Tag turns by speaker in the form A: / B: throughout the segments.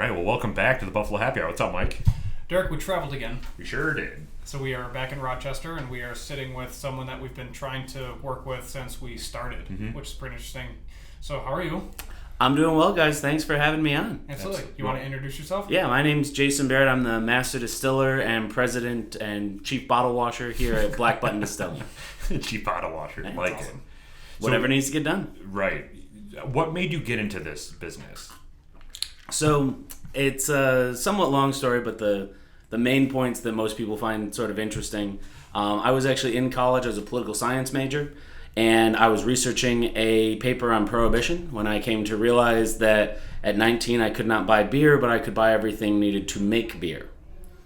A: right, well, welcome back to the Buffalo Happy Hour. What's up, Mike?
B: Derek, we traveled again.
A: We sure did.
B: So we are back in Rochester, and we are sitting with someone that we've been trying to work with since we started, which is pretty interesting. So how are you?
C: I'm doing well, guys. Thanks for having me on.
B: Absolutely. You want to introduce yourself?
C: Yeah, my name's Jason Barrett. I'm the master distiller and president and chief bottle washer here at Black Button Distilling.
A: Chief bottle washer.
C: That's
A: like
B: awesome.
A: it.
C: Whatever needs to get done.
A: Right. What made you get into this business?
C: So it's a somewhat long story, but the main points that most people find sort of interesting. I was actually in college as a political science major, and I was researching a paper on prohibition when I came to realize that at 19 I could not buy beer, but I could buy everything needed to make beer.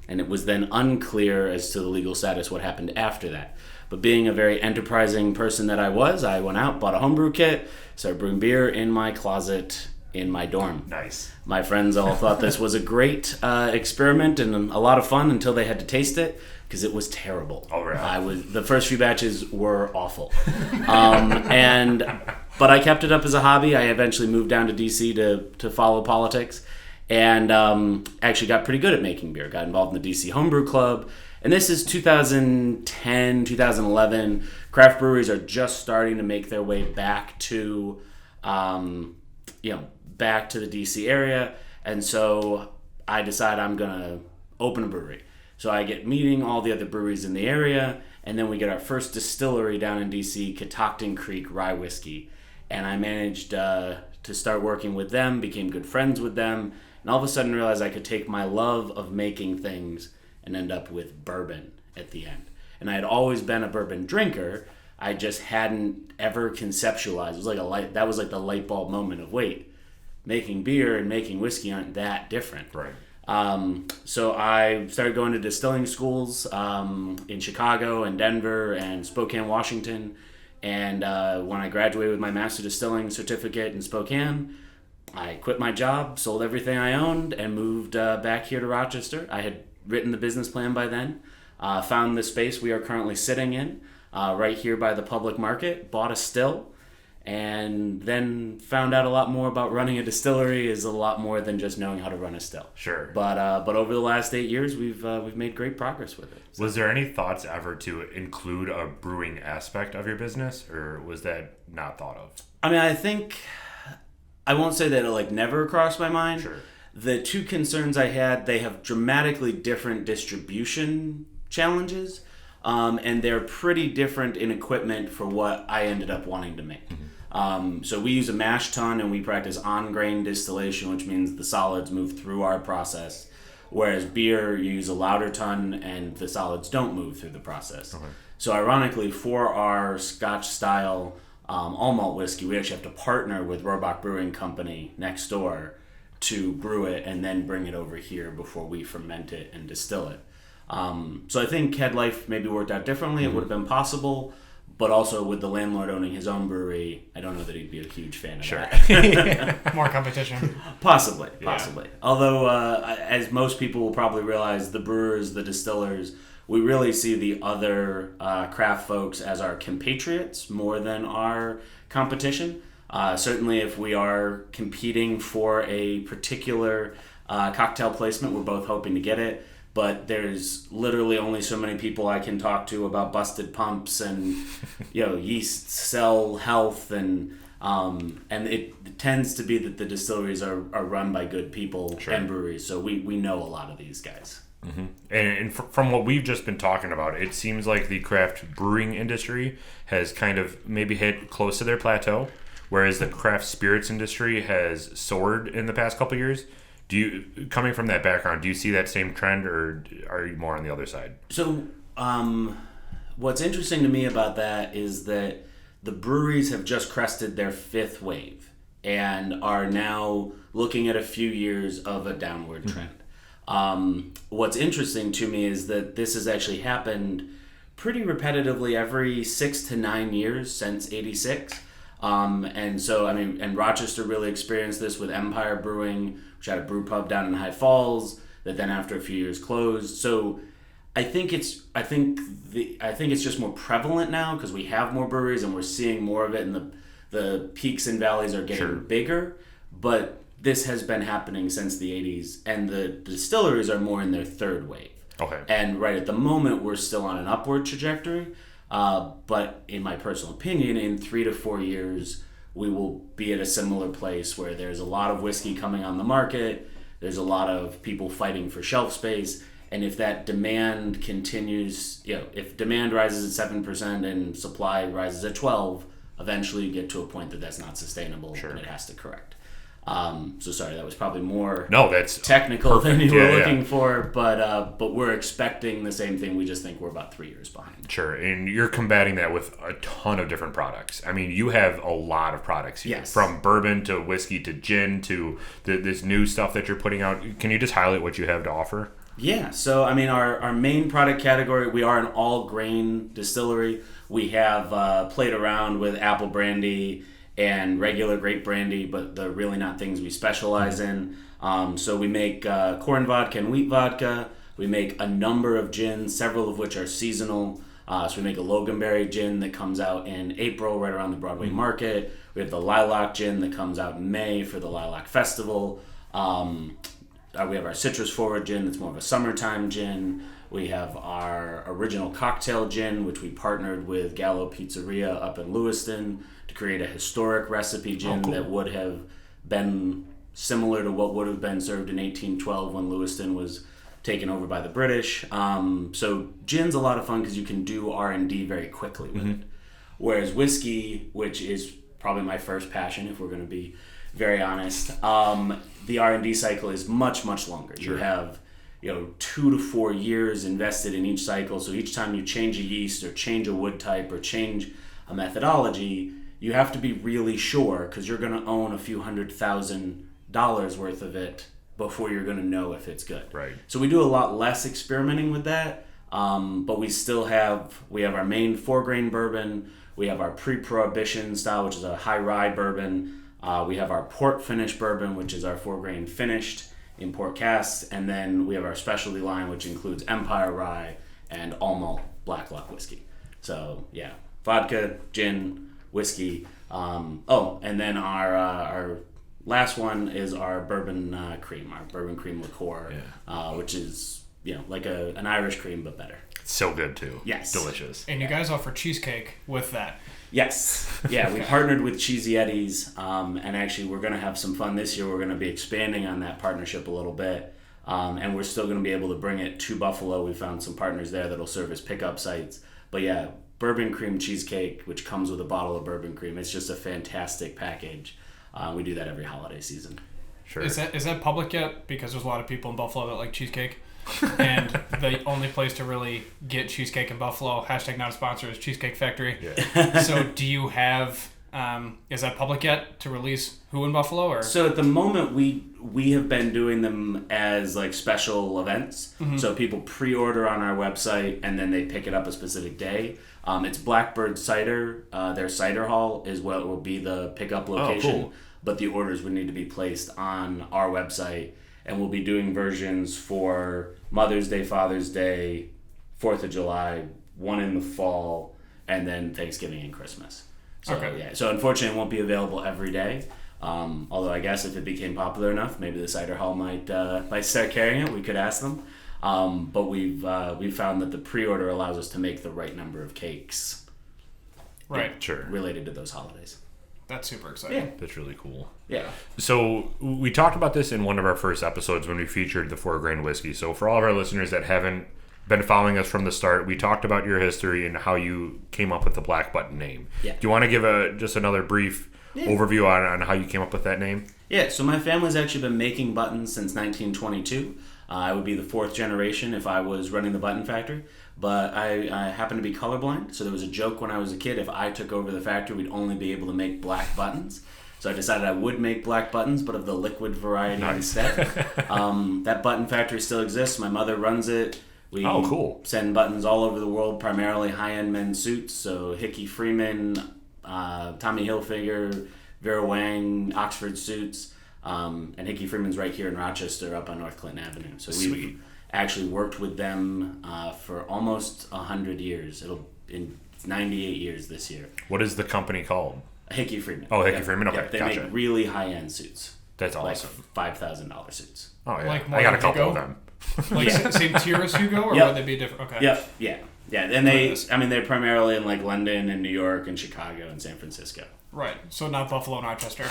C: And it was then unclear as to the legal status what happened after that. But being a very enterprising person that I was, I went out, bought a homebrew kit, started brewing beer in my closet in my dorm.
A: Nice.
C: My friends all thought this was a great experiment and a lot of fun until they had to taste it, because it was terrible.
A: Oh, really?
C: The first few batches were awful. But I kept it up as a hobby. I eventually moved down to DC to follow politics, and actually got pretty good at making beer. Got involved in the DC Homebrew Club. And this is 2010, 2011. Craft breweries are just starting to make their way back to, back to the DC area. And so I decide I'm going to open a brewery. So I get meeting all the other breweries in the area, and then we get our first distillery down in DC, Catoctin Creek Rye Whiskey. And I managed to start working with them, became good friends with them, and all of a sudden realized I could take my love of making things and end up with bourbon at the end. And I had always been a bourbon drinker. I just hadn't ever conceptualized. It was like that was like the light bulb moment of, wait, making beer and making whiskey aren't that different.
A: Right.
C: So I started going to distilling schools in Chicago and Denver and Spokane, Washington. And when I graduated with my master distilling certificate in Spokane, I quit my job, sold everything I owned, and moved back here to Rochester. I had written the business plan by then, found the space we are currently sitting in, right here by the public market, bought a still, and then found out a lot more about running a distillery is a lot more than just knowing how to run a still.
A: Sure.
C: But over the last 8 years, we've made great progress with it. So.
A: Was there any thoughts ever to include a brewing aspect of your business, or was that not thought of?
C: I mean, I won't say that it never crossed my mind.
A: Sure.
C: The two concerns I had, they have dramatically different distribution challenges, and they're pretty different in equipment for what I ended up wanting to make. Mm-hmm. So we use a mash tun, and we practice on-grain distillation, which means the solids move through our process, whereas beer, you use a lauter tun, and the solids don't move through the process. Okay. So ironically, for our Scotch-style all malt whiskey, we actually have to partner with Roebuck Brewing Company next door to brew it and then bring it over here before we ferment it and distill it. So I think had life maybe worked out differently, it would have been possible. But also with the landlord owning his own brewery, I don't know that he'd be a huge fan of that.
B: More competition.
C: Possibly.
A: Yeah.
C: Although, as most people will probably realize, the brewers, the distillers, we really see the other craft folks as our compatriots more than our competition. Certainly if we are competing for a particular cocktail placement, we're both hoping to get it. But there's literally only so many people I can talk to about busted pumps and yeast cell health, and it tends to be that the distilleries are run by good people. Sure. And breweries, so we know a lot of these guys.
A: Mm-hmm. And from what we've just been talking about, it seems like the craft brewing industry has kind of maybe hit close to their plateau, whereas the craft spirits industry has soared in the past couple of years. Coming from that background, do you see that same trend, or are you more on the other side?
C: So, what's interesting to me about that is that the breweries have just crested their fifth wave and are now looking at a few years of a downward trend. What's interesting to me is that this has actually happened pretty repetitively every 6 to 9 years since '86. And Rochester really experienced this with Empire Brewing, which had a brew pub down in High Falls that then after a few years closed. So I think it's just more prevalent now because we have more breweries and we're seeing more of it, and the peaks and valleys are getting bigger. But this has been happening since the 80s, and the distilleries are more in their third wave.
A: Okay.
C: And right at the moment, we're still on an upward trajectory. But in my personal opinion, in 3 to 4 years, we will be at a similar place where there's a lot of whiskey coming on the market. There's a lot of people fighting for shelf space. And if that demand continues, if demand rises at 7% and supply rises at 12%, eventually you get to a point that that's not sustainable and it has to correct. So sorry, that was probably more
A: that's
C: technical
A: perfect.
C: than you were looking for, but we're expecting the same thing. We just think we're about 3 years behind.
A: Sure, and you're combating that with a ton of different products. I mean, you have a lot of products here,
C: yes.
A: From bourbon to whiskey to gin to this new stuff that you're putting out. Can you just highlight what you have to offer?
C: Yeah, so I mean, our main product category, we are an all-grain distillery. We have played around with apple brandy and regular grape brandy, but they're really not things we specialize in. So we make corn vodka and wheat vodka. We make a number of gins, several of which are seasonal. So we make a Loganberry gin that comes out in April, right around the Broadway market. We have the Lilac gin that comes out in May for the Lilac Festival. We have our citrus forward gin that's more of a summertime gin. We have our original cocktail gin, which we partnered with Gallo Pizzeria up in Lewiston to create a historic recipe gin that would have been similar to what would have been served in 1812 when Lewiston was taken over by the British. So gin's a lot of fun because you can do R&D very quickly with it. Whereas whiskey, which is probably my first passion, if we're going to be very honest, the R&D cycle is much, much longer. Sure. You have 2 to 4 years invested in each cycle. So each time you change a yeast or change a wood type or change a methodology, you have to be really sure because you're going to own a few $100,000 worth of it before you're going to know if it's good.
A: Right.
C: So we do a lot less experimenting with that, but we still have our main 4-grain bourbon. We have our pre-prohibition style, which is a high rye bourbon. We have our port finish bourbon, which is our 4-grain finished in port casks, and then we have our specialty line, which includes Empire Rye and all malt Black Luck whiskey. So yeah, vodka, gin, whiskey. And then our last one is our bourbon cream, our bourbon cream liqueur, which is like an Irish cream but better.
A: It's so good too.
C: Yes,
B: delicious. And you guys offer cheesecake with that.
C: Yes. Yeah, we partnered with Cheesy Eddie's, and actually we're going to have some fun this year. We're going to be expanding on that partnership a little bit, and we're still going to be able to bring it to Buffalo. We found some partners there that'll serve as pickup sites. But yeah, bourbon cream cheesecake, which comes with a bottle of bourbon cream. It's just a fantastic package. We do that every holiday season.
B: Sure. Is that public yet? Because there's a lot of people in Buffalo that like cheesecake. And the only place to really get cheesecake in Buffalo, hashtag not a sponsor, is Cheesecake Factory. Yeah. So do you have, is that public yet to release who in Buffalo? Or? So
C: at the moment we have been doing them as like special events. Mm-hmm. So people pre-order on our website and then they pick it up a specific day. It's Blackbird Cider. Their cider hall is what will be the pickup location. Oh, cool. But the orders would need to be placed on our website. And we'll be doing versions for Mother's Day, Father's Day, 4th of July, one in the fall, and then Thanksgiving and Christmas. So, yeah. So unfortunately, it won't be available every day. Although I guess if it became popular enough, maybe the cider hall might start carrying it. We could ask them. But we've found that the pre-order allows us to make the right number of cakes.
B: Right.
A: Sure.
C: Related to those holidays.
B: That's super exciting.
C: Yeah.
A: That's really cool.
C: Yeah.
A: So we talked about this in one of our first episodes when we featured the 4-grain whiskey. So for all of our listeners that haven't been following us from the start, we talked about your history and how you came up with the Black Button name. Yeah. Do you want to give just another brief overview on how you came up with that name?
C: Yeah. So my family's actually been making buttons since 1922. I would be the 4th generation if I was running the button factory. But I happen to be colorblind, so there was a joke when I was a kid, if I took over the factory, we'd only be able to make black buttons. So I decided I would make black buttons, but of the liquid variety instead. That button factory still exists. My mother runs it. We send buttons all over the world, primarily high-end men's suits. So Hickey Freeman, Tommy Hilfiger, Vera Wang, Oxford suits. And Hickey Freeman's right here in Rochester up on North Clinton Avenue. So we've actually worked with them for almost 100 years. It's 98 years this year.
A: What is the company called?
C: Hickey Freeman.
A: Oh, Hickey Freeman. Okay,
C: they make really high-end suits.
A: That's awesome.
C: Like $5,000 suits.
A: Oh yeah,
B: Like
A: I got a couple
B: Hugo?
A: of them.
B: Like same tier as Hugo, or
C: Yep.
B: would they be different? Okay.
C: Yep. Yeah. And they're primarily in like London and New York and Chicago and San Francisco.
B: Right. So not Buffalo and Rochester.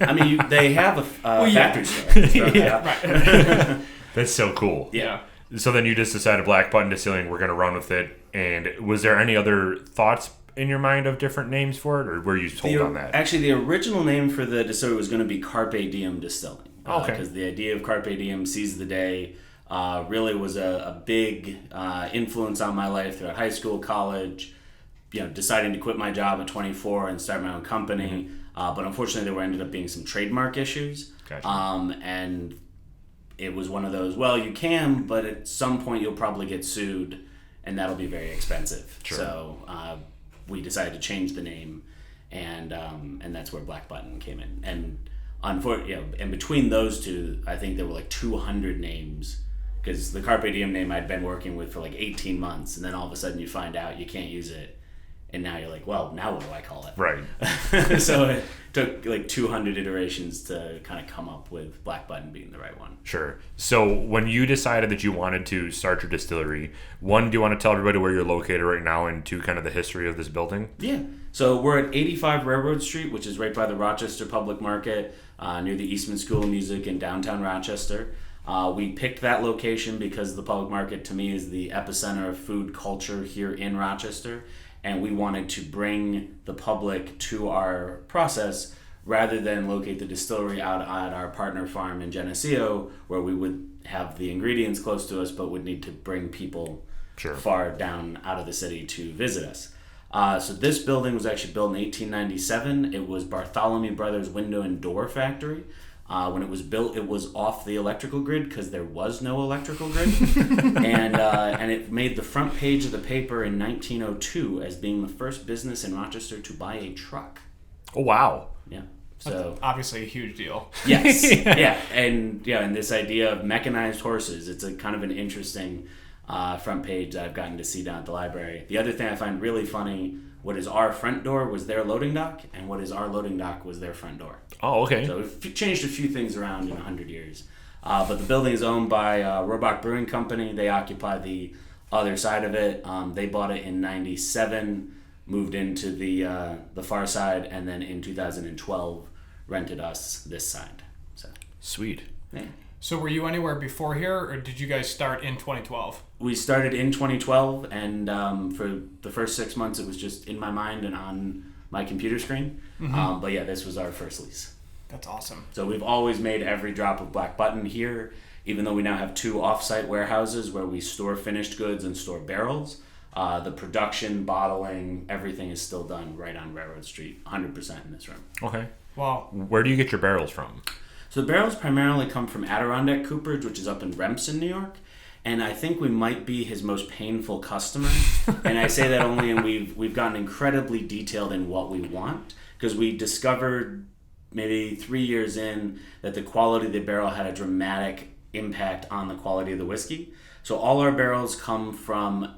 C: I mean, they have a factory store. So,
B: Right.
A: That's so cool.
B: Yeah.
A: So then you just decided Black Button Distilling, we're going to run with it. And was there any other thoughts in your mind of different names for it, or were you told on that?
C: Actually, the original name for the distillery was going to be Carpe Diem Distilling.
A: Okay.
C: Because the idea of Carpe Diem, seize the day, really was a big influence on my life throughout high school, college, deciding to quit my job at 24 and start my own company. But unfortunately, there ended up being some trademark issues.
A: Gotcha.
C: And it was one of those, well, you can, but at some point you'll probably get sued, and that'll be very expensive.
A: Sure.
C: So we decided to change the name, and that's where Black Button came in. And and between those two, I think there were like 200 names, because the Carpe Diem name I'd been working with for like 18 months, and then all of a sudden you find out you can't use it, and now you're like, well, now what do I call it?
A: Right.
C: So it took like 200 iterations to kind of come up with Black Button being the right one.
A: Sure. So when you decided that you wanted to start your distillery, one, do you want to tell everybody where you're located right now, and two, kind of the history of this building?
C: Yeah. So we're at 85 Railroad Street, which is right by the Rochester Public Market, near the Eastman School of Music in downtown Rochester. We picked that location because the Public Market, to me, is the epicenter of food culture here in Rochester, and we wanted to bring the public to our process rather than locate the distillery out at our partner farm in Geneseo, where we would have the ingredients close to us but would need to bring people far down out of the city to visit us. So this building was actually built in 1897. It was Bartholomew Brothers Window and Door Factory. When it was built, it was off the electrical grid because there was no electrical grid. And it made the front page of the paper in 1902 as being the first business in Rochester to buy a truck.
A: Oh, wow.
C: Yeah.
B: That's
C: So
B: obviously a huge deal.
C: yes. Yeah. And this idea of mechanized horses, it's a kind of an interesting front page that I've gotten to see down at the library. The other thing I find really funny, what is our front door was their loading dock, and what is our loading dock was their front door.
A: Oh, okay.
C: So we've changed a few things around in 100 years. But the building is owned by Roebuck Brewing Company. They occupy the other side of it. They bought it in 97, moved into the far side, and then in 2012 rented us this side. So
A: Sweet.
C: yeah.
B: So were you anywhere before here, or did you guys start in 2012?
C: We started in 2012, and for the first 6 months, it was just in my mind and on my computer screen. But yeah, this was our first lease.
B: That's awesome.
C: So we've always made every drop of Black Button here, even though we now have 2 off-site warehouses where we store finished goods and store barrels. The production, bottling, everything is still done right on Railroad Street, 100% in this room.
A: Okay.
B: Wow.
A: Where do you get your barrels from?
C: So the barrels primarily come from Adirondack Cooperage, which is up in Remsen, New York. And I think we might be his most painful customer. And I say that only, and we've gotten incredibly detailed in what we want, because we discovered maybe 3 years in that the quality of the barrel had a dramatic impact on the quality of the whiskey. So all our barrels come from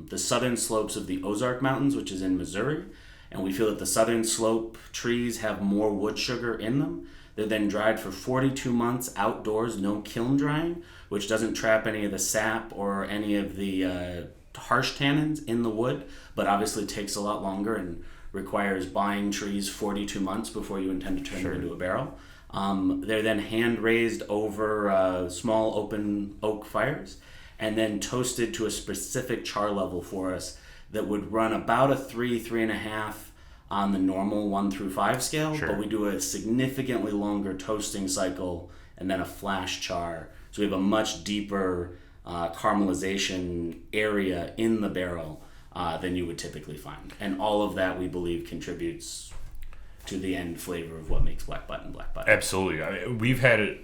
C: the southern slopes of the Ozark Mountains, which is in Missouri. And we feel that the southern slope trees have more wood sugar in them. They're then dried for 42 months outdoors, no kiln drying, which doesn't trap any of the sap or any of the harsh tannins in the wood, but obviously takes a lot longer and requires buying trees 42 months before you intend to turn them into a barrel. They're then hand raised over small open oak fires and then toasted to a specific char level for us that would run about a 3.5 on the normal 1 through 5 scale, but we do a significantly longer toasting cycle and then a flash char. So we have a much deeper caramelization area in the barrel than you would typically find. And all of that, we believe, contributes to the end flavor of what makes Black Button Black Button.
A: Absolutely. I mean, we've had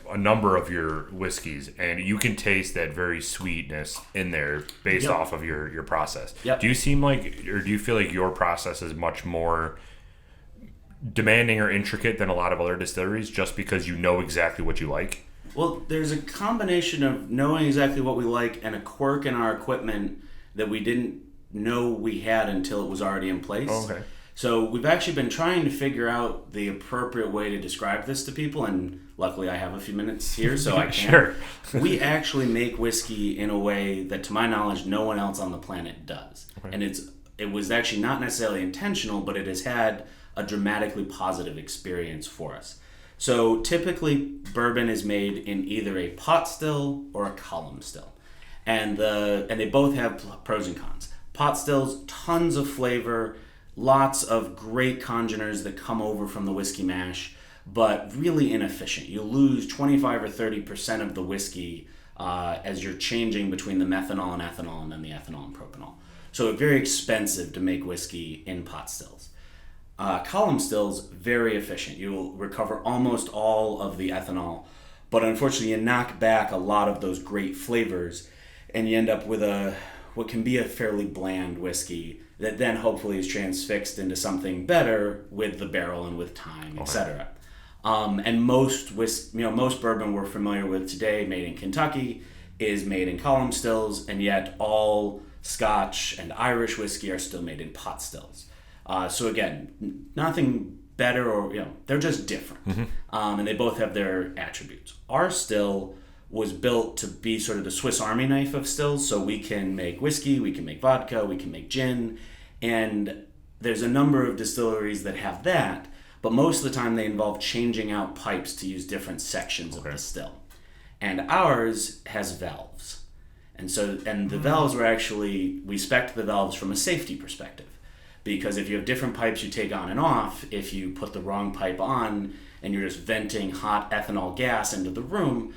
A: a number of your whiskeys, and you can taste that very sweetness in there based off of your process.
C: Yep.
A: Do you seem like, or do you feel like your process is much more demanding or intricate than a lot of other distilleries just because you know exactly what you like?
C: Well, there's a combination of knowing exactly what we like and a quirk in our equipment that we didn't know we had until it was already in place.
A: Oh, okay.
C: So we've actually been trying to figure out the appropriate way to describe this to people, and luckily I have a few minutes here, so I can.
A: Sure.
C: We actually make whiskey in a way that, to my knowledge, no one else on the planet does. Okay. And it was actually not necessarily intentional, but it has had a dramatically positive experience for us. So typically, bourbon is made in either a pot still or a column still. And they both have pros and cons. Pot stills, tons of flavor, lots of great congeners that come over from the whiskey mash, but really inefficient. You lose 25 or 30% of the whiskey as you're changing between the methanol and ethanol and then the ethanol and propanol. So it's very expensive to make whiskey in pot stills. Column stills, very efficient. You'll recover almost all of the ethanol, but unfortunately you knock back a lot of those great flavors and you end up with what can be a fairly bland whiskey that then hopefully is transfixed into something better with the barrel and with time, etc. And most bourbon we're familiar with today, made in Kentucky, is made in column stills, and yet all Scotch and Irish whiskey are still made in pot stills. So again, nothing better, or they're just different, and they both have their attributes. Our still was built to be sort of the Swiss Army knife of stills, so we can make whiskey, we can make vodka, we can make gin, and there's a number of distilleries that have that, but most of the time they involve changing out pipes to use different sections of the still. And ours has valves. And the valves we spec'd the valves from a safety perspective. Because if you have different pipes you take on and off, if you put the wrong pipe on and you're just venting hot ethanol gas into the room,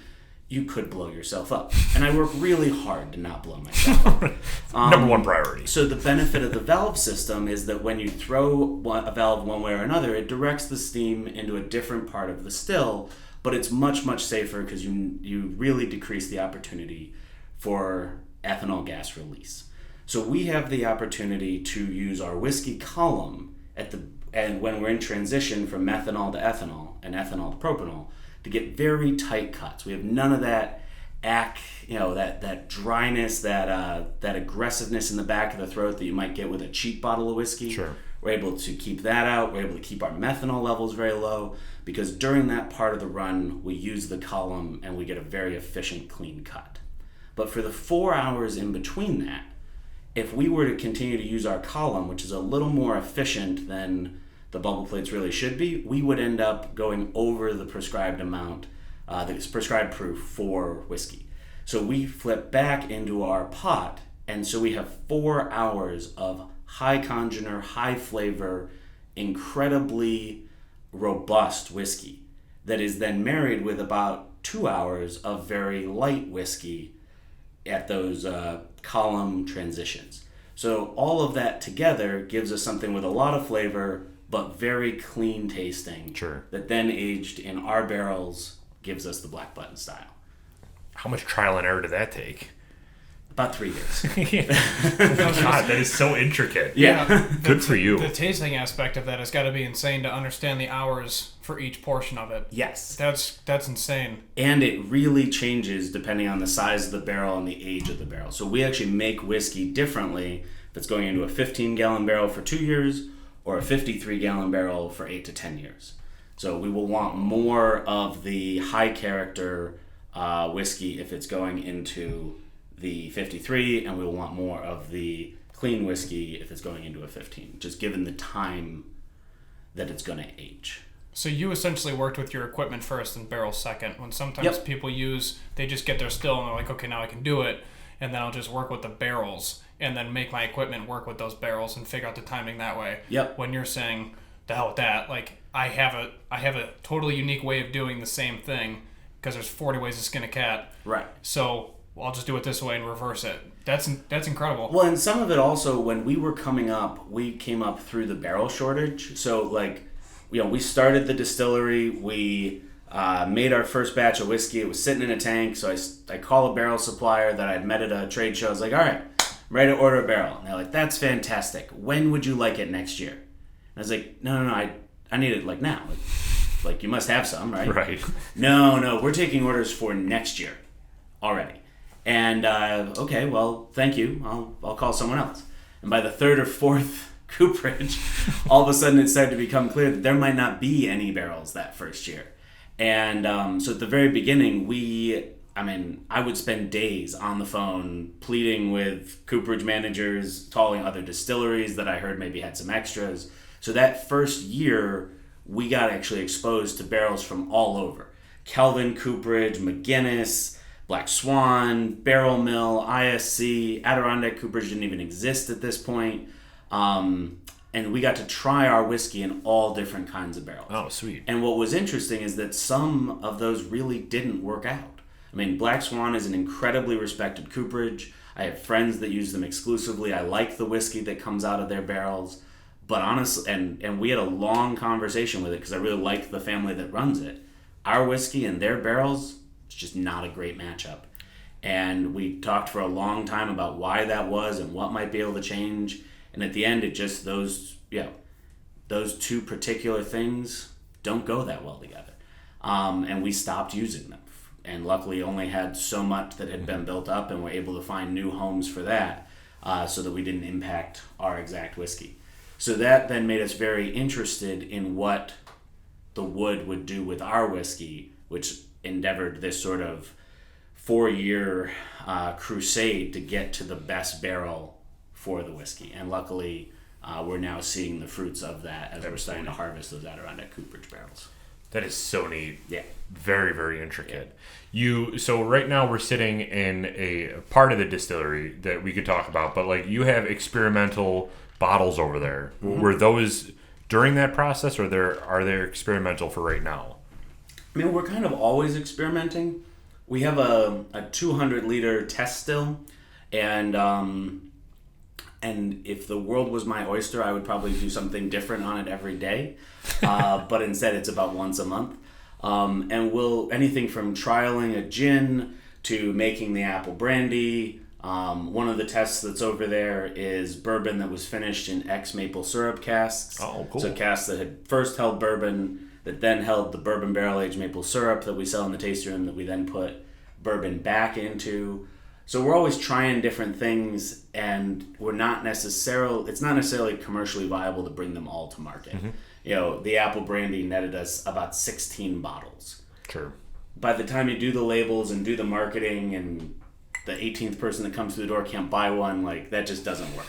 C: you could blow yourself up. And I work really hard to not blow myself up.
A: Number one priority.
C: So the benefit of the valve system is that when you throw a valve one way or another, it directs the steam into a different part of the still, but it's much, much safer because you really decrease the opportunity for ethanol gas release. So we have the opportunity to use our whiskey column and when we're in transition from methanol to ethanol and ethanol to propanol, to get very tight cuts. We have none of that that dryness, that aggressiveness in the back of the throat that you might get with a cheap bottle of whiskey.
A: Sure.
C: We're able to keep that out. We're able to keep our methanol levels very low because during that part of the run, we use the column and we get a very efficient, clean cut. But for the 4 hours in between that, if we were to continue to use our column, which is a little more efficient than the bubble plates really should be, we would end up going over the prescribed amount, the prescribed proof for whiskey. So we flip back into our pot, and so we have 4 hours of high congener, high flavor, incredibly robust whiskey that is then married with about 2 hours of very light whiskey at those column transitions. So all of that together gives us something with a lot of flavor, but very clean tasting.
A: Sure. That
C: then aged in our barrels gives us the black button style.
A: How much trial and error did that take?
C: About 3 years.
A: God, that is so intricate.
C: Yeah.
A: Good for you.
B: The tasting aspect of that has got to be insane to understand the hours for each portion of it.
C: Yes.
B: That's insane.
C: And it really changes depending on the size of the barrel and the age of the barrel. So we actually make whiskey differently if it's going into a 15-gallon barrel for 2 years or a 53-gallon barrel for 8 to 10 years. So we will want more of the high character whiskey if it's going into the 53, and we will want more of the clean whiskey if it's going into a 15, just given the time that it's going to age.
B: So you essentially worked with your equipment first and barrels second. When sometimes people they just get their still and they're like, okay, now I can do it, and then I'll just work with the barrels and then make my equipment work with those barrels and figure out the timing that way.
C: Yep.
B: When you're saying, the hell with that, like I have a totally unique way of doing the same thing because there's 40 ways to skin a cat.
C: Right.
B: So I'll just do it this way and reverse it. That's incredible.
C: Well, and some of it also, when we were coming up, we came up through the barrel shortage. So, we started the distillery. We made our first batch of whiskey. It was sitting in a tank. So I call a barrel supplier that I'd met at a trade show. I was like, all right, I'm ready to order a barrel. And they're like, that's fantastic. When would you like it next year? And I was like, no, I need it now. Like you must have some, right?
A: Right.
C: No, we're taking orders for next year already. And okay, well, thank you. I'll call someone else. And by the third or fourth cooperage, all of a sudden it started to become clear that there might not be any barrels that first year. And so at the very beginning, I would spend days on the phone pleading with cooperage managers, calling other distilleries that I heard maybe had some extras. So that first year, we got actually exposed to barrels from all over. Kelvin Cooperage, McGinnis, Black Swan, Barrel Mill, ISC, Adirondack Cooperage didn't even exist at this point. And we got to try our whiskey in all different kinds of barrels.
A: Oh, sweet.
C: And what was interesting is that some of those really didn't work out. I mean, Black Swan is an incredibly respected cooperage. I have friends that use them exclusively. I like the whiskey that comes out of their barrels. But honestly, and we had a long conversation with it because I really like the family that runs it. Our whiskey and their barrels, it's just not a great matchup. And we talked for a long time about why that was and what might be able to change. And at the end, it just, those two particular things don't go that well together. And we stopped using them. And luckily only had so much that had been built up, and were able to find new homes for that, so that we didn't impact our exact whiskey. So that then made us very interested in what the wood would do with our whiskey, which endeavored this sort of 4-year crusade to get to the best barrel for the whiskey. And luckily, we're now seeing the fruits of that as we're starting to harvest those Adirondack Cooperage barrels.
A: That is so neat.
C: Yeah.
A: Very, very intricate. So right now we're sitting in a part of the distillery that we could talk about, but like you have experimental bottles over there. Mm-hmm. Were those during that process, or are they experimental for right now?
C: I mean, we're kind of always experimenting. We have a 200-liter test still, and if the world was my oyster, I would probably do something different on it every day. But instead, it's about once a month. And we'll anything from trialing a gin to making the apple brandy. One of the tests that's over there is bourbon that was finished in ex-maple syrup casks.
A: Oh, cool.
C: So casks that had first held bourbon, that then held the bourbon barrel-aged maple syrup that we sell in the tasting room, that we then put bourbon back into. So we're always trying different things, and it's not necessarily commercially viable to bring them all to market. Mm-hmm. You know, the apple brandy netted us about 16 bottles.
A: Sure.
C: By the time you do the labels and do the marketing, and the 18th person that comes through the door can't buy one, like, that just doesn't work.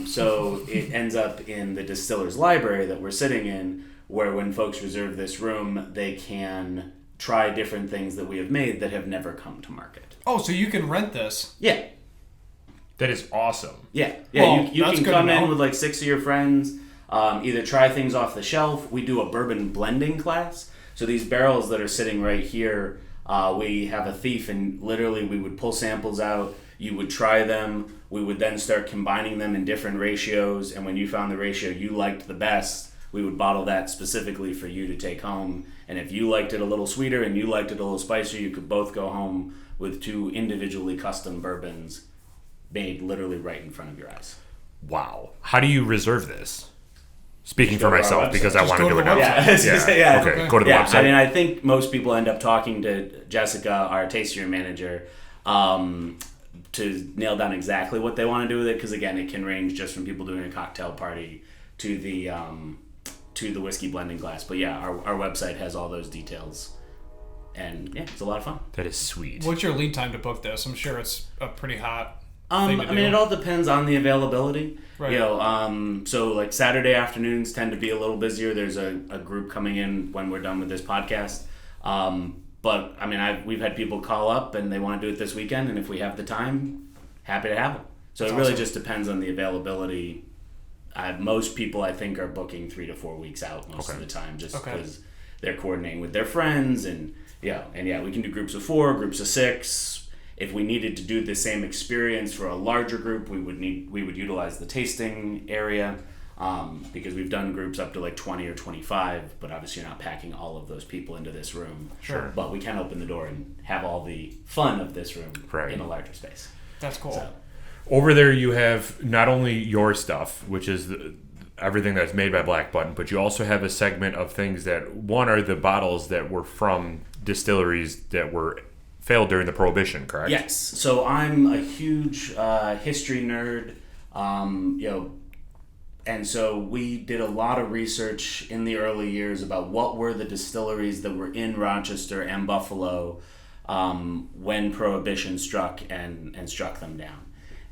C: So it ends up in the distiller's library that we're sitting in, where when folks reserve this room, they can try different things that we have made that have never come to market.
B: Oh, so you can rent this?
C: Yeah.
A: That is awesome.
C: Yeah.
B: Well,
C: you can come in with like 6 of your friends, either try things off the shelf. We do a bourbon blending class. So these barrels that are sitting right here, we have a thief, and literally we would pull samples out. You would try them. We would then start combining them in different ratios. And when you found the ratio you liked the best, we would bottle that specifically for you to take home. And if you liked it a little sweeter and you liked it a little spicier, you could both go home with 2 individually custom bourbons made literally right in front of your eyes.
A: Wow. How do you reserve this? Speaking for myself, because I want to do it now.
C: Yeah.
A: Okay, go to the website.
C: I mean, I think most people end up talking to Jessica, our tasting room manager, to nail down exactly what they want to do with it, because again, it can range just from people doing a cocktail party to the whiskey blending glass. But yeah, our website has all those details. And yeah, it's a lot of fun.
A: That is sweet.
B: What's your lead time to book this? I'm sure it's a pretty hot
C: thing to do. I mean, it all depends on the availability.
B: Right.
C: You know, so like Saturday afternoons tend to be a little busier. There's a group coming in when we're done with this podcast. But I mean, we've had people call up and they want to do it this weekend, and if we have the time, happy to have them. So it really just depends on the availability. Most people, I think, are booking 3 to 4 weeks out most of the time, just because they're coordinating with their friends, and we can do groups of 4, groups of 6. If we needed to do the same experience for a larger group, we would utilize the tasting area, because we've done groups up to like 20 or 25, but obviously you're not packing all of those people into this room.
A: Sure.
C: But we can open the door and have all the fun of this room in a larger space.
B: That's cool.
C: So,
A: over there you have not only your stuff, which is everything that's made by Black Button, but you also have a segment of things that, one, are the bottles that were from distilleries that were failed during the Prohibition, correct?
C: Yes. So I'm a huge history nerd. And so we did a lot of research in the early years about what were the distilleries that were in Rochester and Buffalo when Prohibition struck and struck them down.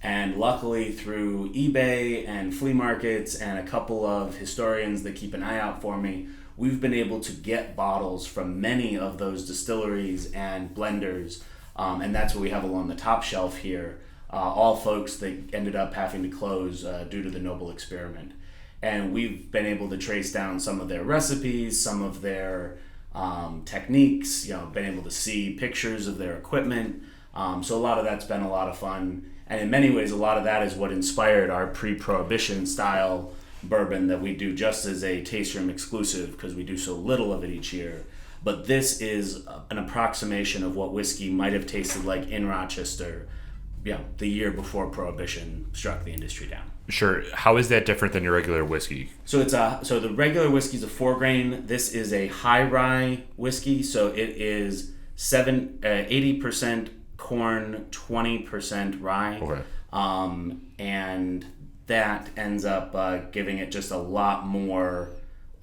C: And luckily, through eBay and flea markets and a couple of historians that keep an eye out for me, we've been able to get bottles from many of those distilleries and blenders, and that's what we have along the top shelf here. All folks that ended up having to close due to the Noble experiment. And we've been able to trace down some of their recipes, some of their techniques, been able to see pictures of their equipment. So a lot of that's been a lot of fun. And in many ways, a lot of that is what inspired our pre-Prohibition style bourbon that we do just as a taste room exclusive because we do so little of it each year. But this is an approximation of what whiskey might have tasted like in Rochester, the year before Prohibition struck the industry down.
A: Sure. How is that different than your regular whiskey?
C: So the regular whiskey is a 4-grain. This is a high rye whiskey. So it is 80% corn, 20% rye.
A: Okay.
C: And that ends up giving it just a lot more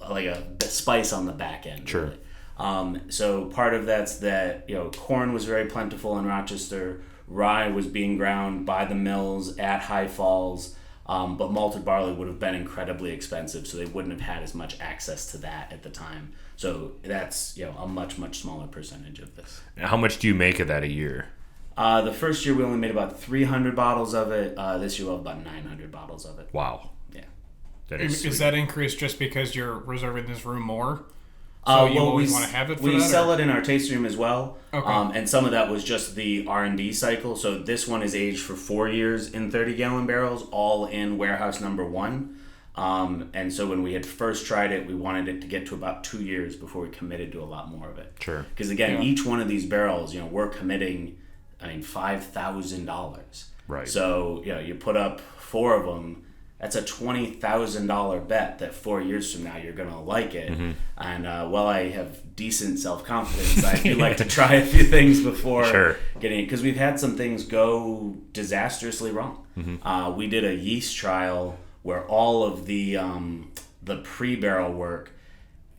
C: like a spice on the back end.
A: Sure.
C: Really. So part of that's that corn was very plentiful in Rochester. Rye was being ground by the mills at High Falls, but malted barley would have been incredibly expensive, so they wouldn't have had as much access to that at the time. So that's a much, much smaller percentage of this.
A: How much do you make of that a year?
C: The first year we only made about 300 bottles of it. This year we'll have about 900 bottles of it.
A: Wow.
C: Yeah.
A: That is
B: Is that increase just because you're reserving this room more? So you always want to have it for
C: we
B: that?
C: sell it in our taste room as well.
B: Okay.
C: And some of that was just the R&D cycle. So this one is aged for 4 years in 30-gallon barrels, all in warehouse number 1. And so when we had first tried it, we wanted it to get to about 2 years before we committed to a lot more of it.
A: Sure.
C: Because again, each one of these barrels, we're committing, $5,000.
A: Right.
C: So, you put up 4 of them, that's a $20,000 bet that 4 years from now you're going to like it.
A: Mm-hmm.
C: And while I have decent self-confidence, I do like to try a few things before getting it. Because we've had some things go disastrously wrong.
A: Mm-hmm.
C: We did a yeast trial where all of the pre-barrel work,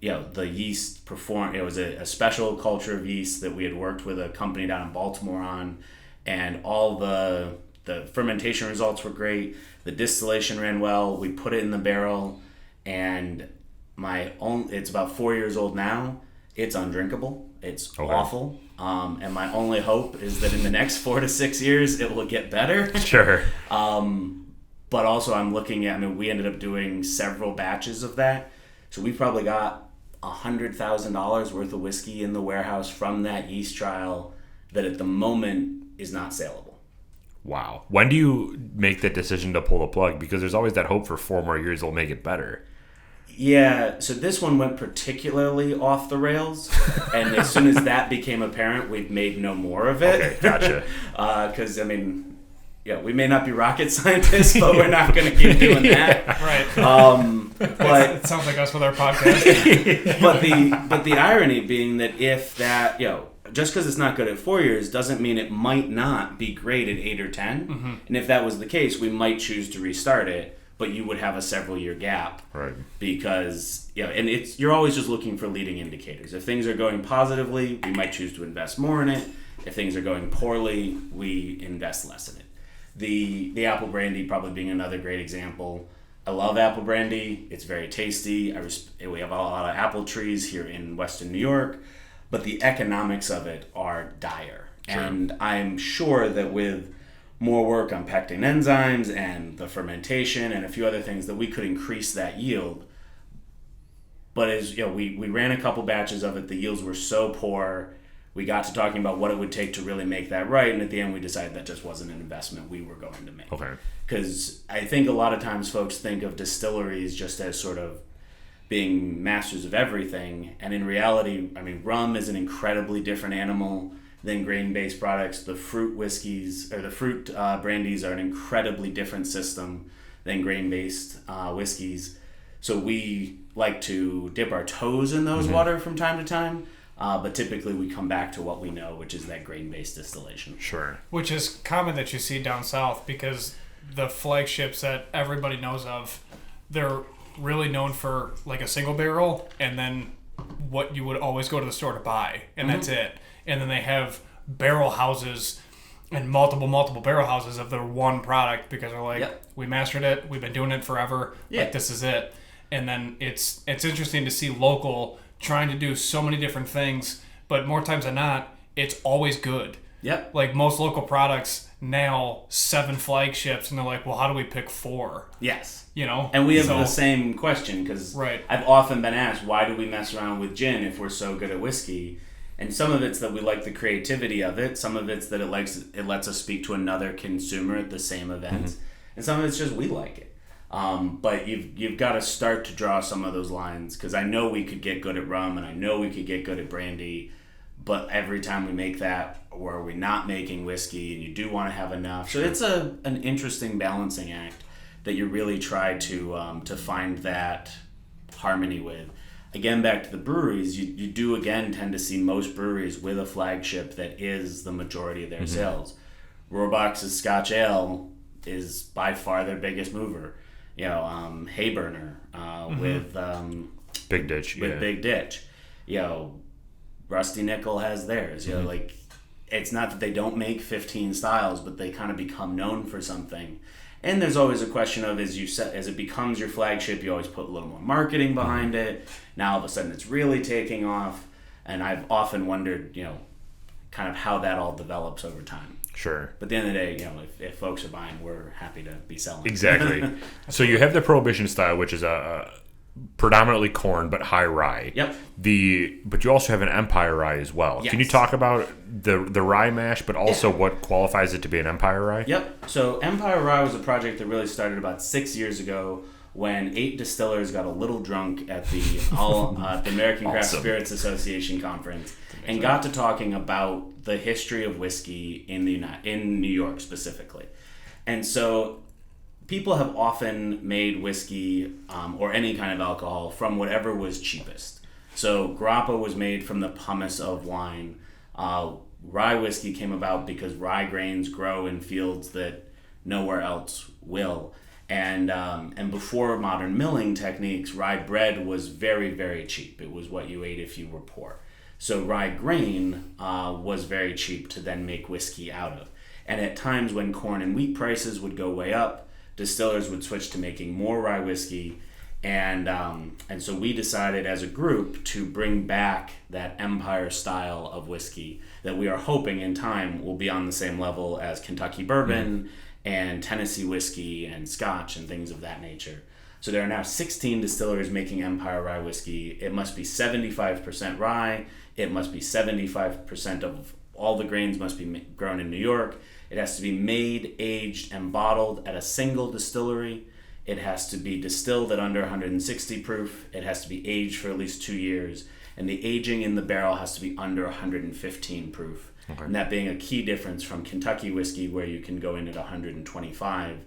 C: the yeast performed. It was a special culture of yeast that we had worked with a company down in Baltimore on. And all the fermentation results were great. The distillation ran well. We put it in the barrel, and it's about 4 years old now. It's undrinkable. It's awful. And my only hope is that in the next 4 to 6 years, it will get better.
A: Sure.
C: But also I'm looking at, we ended up doing several batches of that. So we probably got $100,000 worth of whiskey in the warehouse from that yeast trial that at the moment is not saleable.
A: Wow. When do you make that decision to pull the plug? Because there's always that hope for 4 more years it'll make it better.
C: Yeah, so this one went particularly off the rails, and as soon as that became apparent, we've made no more of it.
A: Okay, gotcha.
C: Because, we may not be rocket scientists, but we're not going to keep doing that.
B: Right.
C: But
B: it sounds like us with our podcast.
C: but the irony being that if that, just because it's not good at 4 years doesn't mean it might not be great at 8 or 10.
B: Mm-hmm.
C: And if that was the case, we might choose to restart it, but you would have a several year gap.
A: Right.
C: Because, and you're always just looking for leading indicators. If things are going positively, we might choose to invest more in it. If things are going poorly, we invest less in it. The apple brandy probably being another great example. I love apple brandy. It's very tasty. We have a lot of apple trees here in Western New York. But the economics of it are dire. Sure. And I'm sure that with more work on pectin enzymes and the fermentation and a few other things that we could increase that yield. But as we ran a couple batches of it, the yields were so poor. We got to talking about what it would take to really make that right, and at the end we decided that just wasn't an investment we were going to make.
A: Okay.
C: Because I think a lot of times folks think of distilleries just as sort of being masters of everything, and in reality, rum is an incredibly different animal than grain-based products. The fruit whiskeys, or the fruit brandies are an incredibly different system than grain-based whiskeys. So we like to dip our toes in those water from time to time, but typically we come back to what we know, which is that grain-based distillation.
A: Sure.
B: Which is common that you see down south, because the flagships that everybody knows of, they're really known for like a single barrel and then what you would always go to the store to buy, and that's it. And then they have barrel houses and multiple barrel houses of their one product because they're like, we mastered it, we've been doing it forever, like this is it. And then it's interesting to see local trying to do so many different things, but more times than not, it's always good.
C: Yep.
B: Like most local products now 7 flagships, and they're like, well, how do we pick 4?
C: Yes.
B: You know?
C: And we have the same question because I've often been asked, why do we mess around with gin if we're so good at whiskey? And some of it's that we like the creativity of it. Some of it's that it lets us speak to another consumer at the same events. And some of it's just we like it. But you've got to start to draw some of those lines, because I know we could get good at rum and I know we could get good at brandy, but every time we make that, or we're not making whiskey, and you do want to have enough. So it's an interesting balancing act that you really try to find that harmony with. Again, back to the breweries, you do again tend to see most breweries with a flagship that is the majority of their sales. Rohrbox's Scotch Ale is by far their biggest mover. You know, Hayburner with
A: Big Ditch.
C: With Big Ditch. You know, Rusty Nickel has theirs. You know, like, it's not that they don't make 15 styles, but they kind of become known for something. And there's always a question of, as it becomes your flagship, you always put a little more marketing behind it. Now all of a sudden it's really taking off. And I've often wondered, you know, kind of how that all develops over time.
A: Sure.
C: But at the end of the day, you know, if folks are buying, we're happy to be selling.
A: Exactly. So you have the Prohibition style, which is a predominantly corn but high rye.
C: Yep.
A: But you also have an Empire rye as well.
C: Yes.
A: Can you talk about the rye mash, but also what qualifies it to be an Empire rye?
C: Yep. So Empire Rye was a project that really started about 6 years ago when 8 distillers got a little drunk at the the American Craft Spirits Association conference and got to talking about the history of whiskey in New York specifically. And so people have often made whiskey or any kind of alcohol from whatever was cheapest. So grappa was made from the pumice of wine. Rye whiskey came about because rye grains grow in fields that nowhere else will. And before modern milling techniques, rye bread was very, very cheap. It was what you ate if you were poor. So rye grain was very cheap to then make whiskey out of. And at times when corn and wheat prices would go way up, distillers would switch to making more rye whiskey. And so we decided as a group to bring back that Empire style of whiskey that we are hoping in time will be on the same level as Kentucky bourbon and Tennessee whiskey and Scotch and things of that nature. So there are now 16 distilleries making Empire rye whiskey. It must be 75% rye. It must be 75% of all the grains must be grown in New York. It has to be made, aged, and bottled at a single distillery. It has to be distilled at under 160 proof. It has to be aged for at least 2 years. And the aging in the barrel has to be under 115 proof. Okay. And that being a key difference from Kentucky whiskey, where you can go in at 125.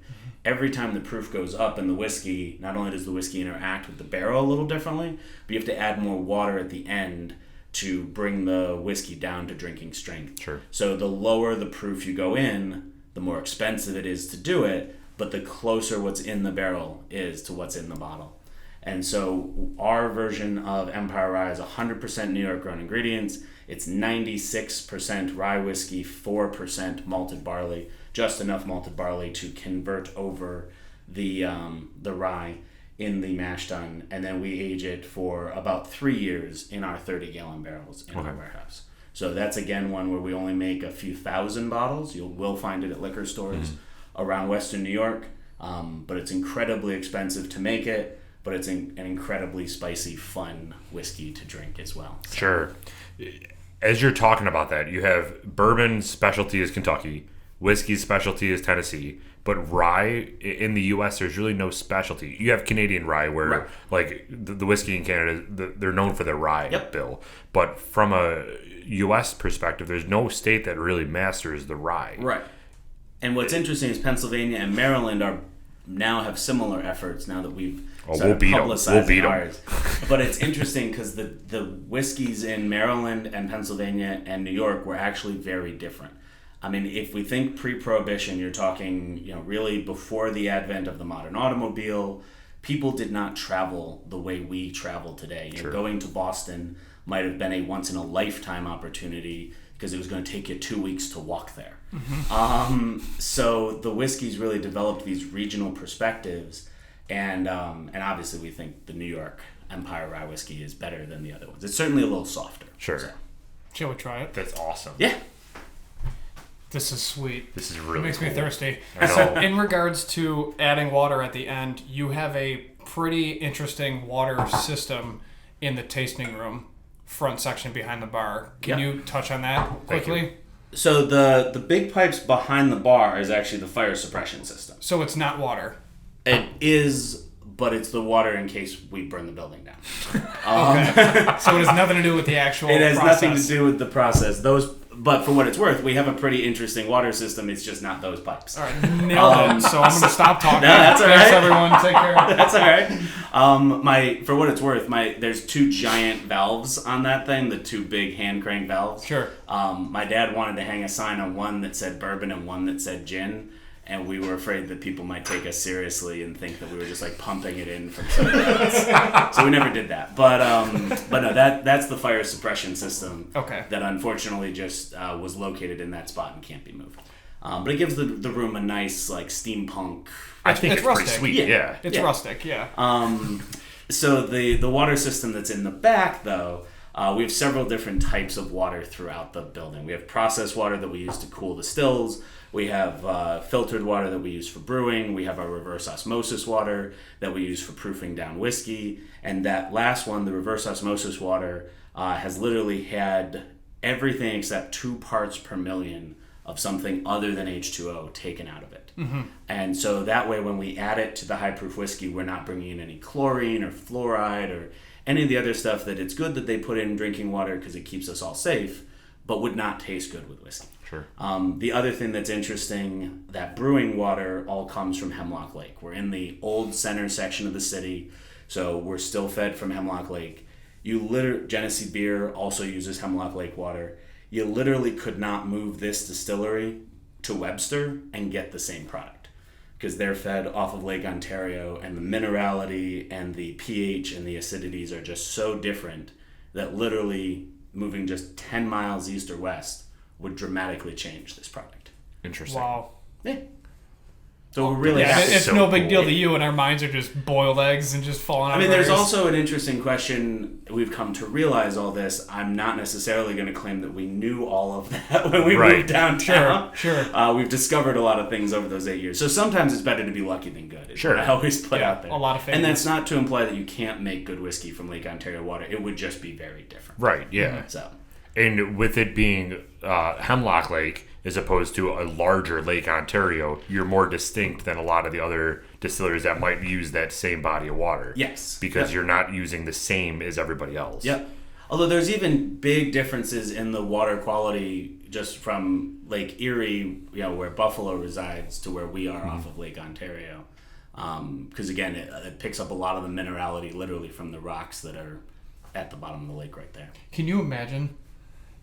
C: Every time the proof goes up in the whiskey, not only does the whiskey interact with the barrel a little differently, but you have to add more water at the end to bring the whiskey down to drinking strength.
A: Sure.
C: So the lower the proof you go in, the more expensive it is to do it, but the closer what's in the barrel is to what's in the bottle. And so our version of Empire Rye is 100% New York grown ingredients. It's 96% rye whiskey, 4% malted barley, just enough malted barley to convert over the rye in the mash tun, and then we age it for about 3 years in our 30-gallon barrels in our warehouse. So that's again one where we only make a few thousand bottles. You will find it at liquor stores around Western New York, but it's incredibly expensive to make it. But it's an incredibly spicy, fun whiskey to drink as well. So.
A: Sure. As you're talking about that, you have bourbon specialty is Kentucky, whiskey specialty is Tennessee, but rye in the U.S. there's really no specialty. You have Canadian rye where like the whiskey in Canada they're known for their rye bill, but from a U.S. perspective, there's no state that really masters the rye.
C: Right. And what's interesting is Pennsylvania and Maryland now have similar efforts now that we've publicized ours. But it's interesting because the whiskeys in Maryland and Pennsylvania and New York were actually very different. I mean, if we think pre-Prohibition, you're talking, really before the advent of the modern automobile, people did not travel the way we travel today. You know, going to Boston might have been a once-in-a-lifetime opportunity because it was going to take you 2 weeks to walk there. So the whiskeys really developed these regional perspectives, and obviously we think the New York Empire Rye whiskey is better than the other ones. It's certainly a little softer.
A: Sure.
C: So.
B: Shall we try it?
A: That's awesome.
C: Yeah.
B: This is sweet.
A: This is really
B: It makes me thirsty.
A: I know.
B: So in regards to adding water at the end, you have a pretty interesting water system in the tasting room front section behind the bar. Can you touch on that quickly?
C: So the big pipes behind the bar is actually the fire suppression system.
B: So it's not water.
C: It is, but it's the water in case we burn the building down.
B: Okay. So it has nothing to do with the actual
C: It has
B: process.
C: nothing to do with the process. But for what it's worth, we have a pretty interesting water system. It's just not those pipes.
B: All right, nailed it. So I'm going to stop talking.
C: No, that's all right.
B: Thanks, everyone. Take care.
C: That's all right. For what it's worth, there's 2 giant valves on that thing, the 2 big hand crank valves.
B: Sure.
C: My dad wanted to hang a sign on one that said bourbon and one that said gin, and we were afraid that people might take us seriously and think that we were just like pumping it in from somewhere else. So we never did that. But no, that's the fire suppression system.
B: Okay.
C: That unfortunately just was located in that spot and can't be moved. But it gives the room a nice like steampunk.
A: I think it's pretty
B: rustic.
A: sweet. Yeah.
B: It's rustic, yeah.
C: So the water system that's in the back, though, we have several different types of water throughout the building. We have processed water that we use to cool the stills. We have filtered water that we use for brewing. We have our reverse osmosis water that we use for proofing down whiskey. And that last one, the reverse osmosis water, has literally had everything except 2 parts per million of something other than H2O taken out of it. And so that way, when we add it to the high proof whiskey, we're not bringing in any chlorine or fluoride or any of the other stuff that it's good that they put in drinking water because it keeps us all safe, but would not taste good with whiskey.
A: Sure.
C: The other thing that's interesting, that brewing water all comes from Hemlock Lake. We're in the old center section of the city, so we're still fed from Hemlock Lake. Genesee Beer also uses Hemlock Lake water. You literally could not move this distillery to Webster and get the same product because they're fed off of Lake Ontario, and the minerality and the pH and the acidities are just so different that literally moving just 10 miles east or west would dramatically change this product.
A: Interesting.
B: Wow.
C: Yeah. So we're really
B: Yeah,
C: happy.
B: it's
A: so
B: no big
A: cool.
B: deal to you, and our minds are just boiled eggs and just falling out
C: I mean,
B: of
C: there's
B: our ears.
C: also an interesting question. We've come to realize all this. I'm not necessarily going to claim that we knew all of that when we moved downtown.
B: Sure.
C: We've discovered a lot of things over those 8 years. So sometimes it's better to be lucky than good. Is
A: Sure.
C: what I always put out there.
B: a lot of
C: And
B: favors.
C: that's not to imply that you can't make good whiskey from Lake Ontario water. It would just be very different.
A: Right, yeah.
C: So,
A: And with it being Hemlock Lake as opposed to a larger Lake Ontario, you're more distinct than a lot of the other distilleries that might use that same body of water.
C: yes.
A: Because
C: Yep.
A: you're not using the same as everybody else.
C: Yep. Although there's even big differences in the water quality just from Lake Erie, where Buffalo resides, to where we are off of Lake Ontario. Because again, it picks up a lot of the minerality literally from the rocks that are at the bottom of the lake right there.
B: Can you imagine?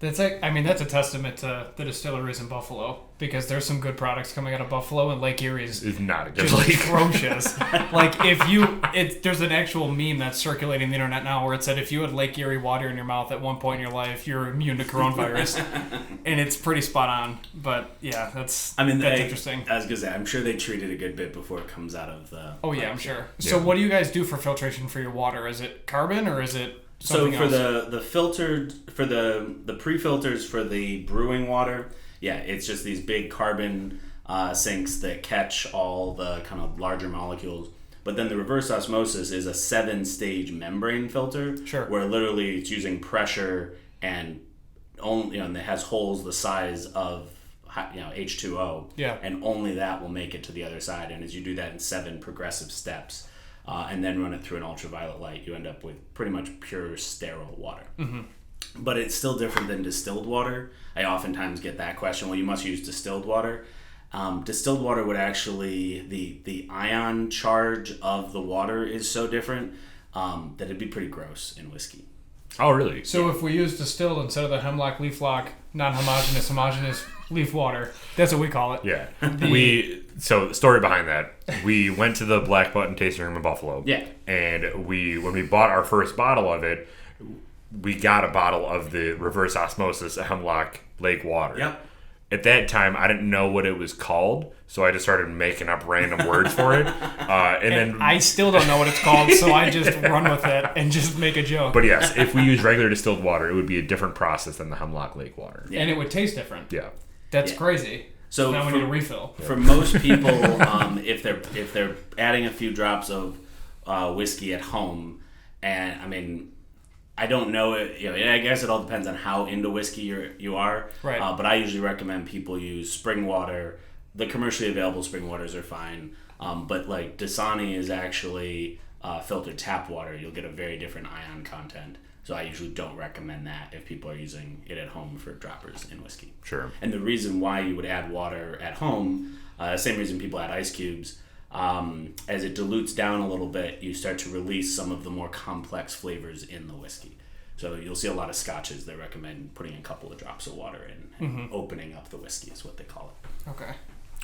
B: That's a testament to the distilleries in Buffalo, because there's some good products coming out of Buffalo, and Lake Erie is
A: It's not a good
B: just
A: lake.
B: atrocious. Like there's an actual meme that's circulating the internet now where it said if you had Lake Erie water in your mouth at one point in your life, you're immune to coronavirus, and it's pretty spot on. But yeah, that's interesting.
C: I was gonna say, I'm sure they treat it a good bit before it comes out of the.
B: Oh yeah, I'm sure. So what do you guys do for filtration for your water? Is it carbon or is it
C: So
B: something
C: for
B: else?
C: the filtered, for the pre-filters for the brewing water, yeah, it's just these big carbon sinks that catch all the kind of larger molecules. But then the reverse osmosis is a 7-stage membrane filter,
B: Sure.
C: where literally it's using pressure and only and it has holes the size of H2O,
B: Yeah.
C: and only that will make it to the other side. And as you do that in 7 progressive steps. And then run it through an ultraviolet light, you end up with pretty much pure sterile water. Mm-hmm. But it's still different than distilled water. I oftentimes get that question, well, you must use distilled water. Distilled water would actually, the ion charge of the water is so different that it'd be pretty gross in whiskey.
A: Oh, really?
B: So if we use distilled instead of the hemlock, leaf lock, non-homogeneous, homogeneous leaf water, that's what we call it.
A: Yeah. So the story behind that, we went to the Black Button tasting room in Buffalo.
C: Yeah.
A: And when we bought our first bottle of it, we got a bottle of the reverse osmosis hemlock lake water.
C: Yep.
A: At that time, I didn't know what it was called, so I just started making up random words for it. And then
B: I still don't know what it's called, so I just run with it and just make a joke.
A: But yes, if we use regular distilled water, it would be a different process than the hemlock lake water.
B: And it would taste different.
A: Yeah.
B: That's crazy.
C: So
B: now we need a refill.
C: For most people, if they're adding a few drops of whiskey at home, and I mean, I don't know it. I guess it all depends on how into whiskey you are.
B: Right.
C: But I usually recommend people use spring water. The commercially available spring waters are fine. But like Dasani is actually filtered tap water. You'll get a very different ion content. So I usually don't recommend that if people are using it at home for droppers in whiskey.
A: Sure.
C: And the reason why you would add water at home, same reason people add ice cubes, as it dilutes down a little bit, you start to release some of the more complex flavors in the whiskey. So you'll see a lot of scotches that recommend putting a couple of drops of water in and opening up the whiskey is what they call it.
B: Okay.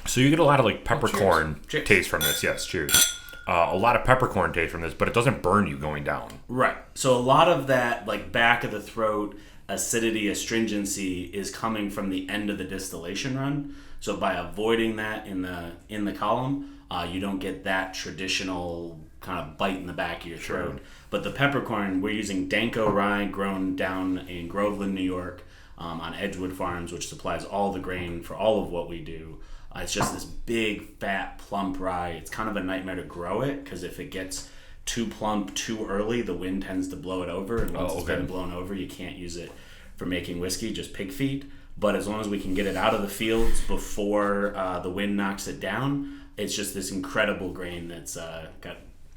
A: So you get a lot of like peppercorn
C: Cheers.
A: taste from this. Yes, cheers. A lot of peppercorn taste from this, but it doesn't burn you going down.
C: Right. So a lot of that like back of the throat acidity, astringency is coming from the end of the distillation run. So by avoiding that in the column, you don't get that traditional kind of bite in the back of your throat. Sure. But the peppercorn, we're using Danko rye grown down in Groveland, New York, on Edgewood Farms, which supplies all the grain for all of what we do. It's just this big, fat, plump rye. It's kind of a nightmare to grow it because if it gets too plump too early, the wind tends to blow it over. And once it's been blown over, you can't use it for making whiskey, just pig feed. But as long as we can get it out of the fields before the wind knocks it down, it's just this incredible grain that's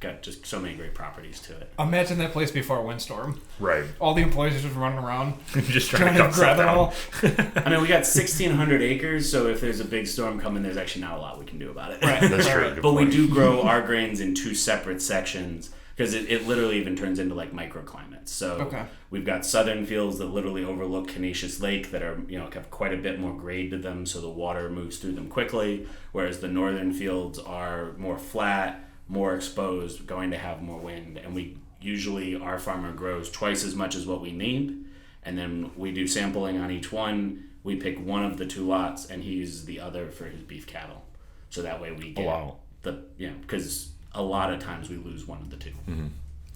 C: got just so many great properties to it.
B: Imagine that place before a windstorm.
A: Right.
B: All the employees are just running around,
A: just trying to
B: grab it all.
C: I mean, we got 1,600 acres, so if there's a big storm coming, there's actually not a lot we can do about it.
B: Right.
A: That's true.
C: But we do grow our grains in two separate sections because it literally even turns into like microclimates. So we've got southern fields that literally overlook Canisius Lake that are have quite a bit more grade to them, so the water moves through them quickly. Whereas the northern fields are more flat, more exposed, going to have more wind, and we usually our farmer grows twice as much as what we need, and then we do sampling on each one. We pick one of the two lots, and he uses the other for his beef cattle, so that way we get because a lot of times we lose one of the two.
A: Mm-hmm.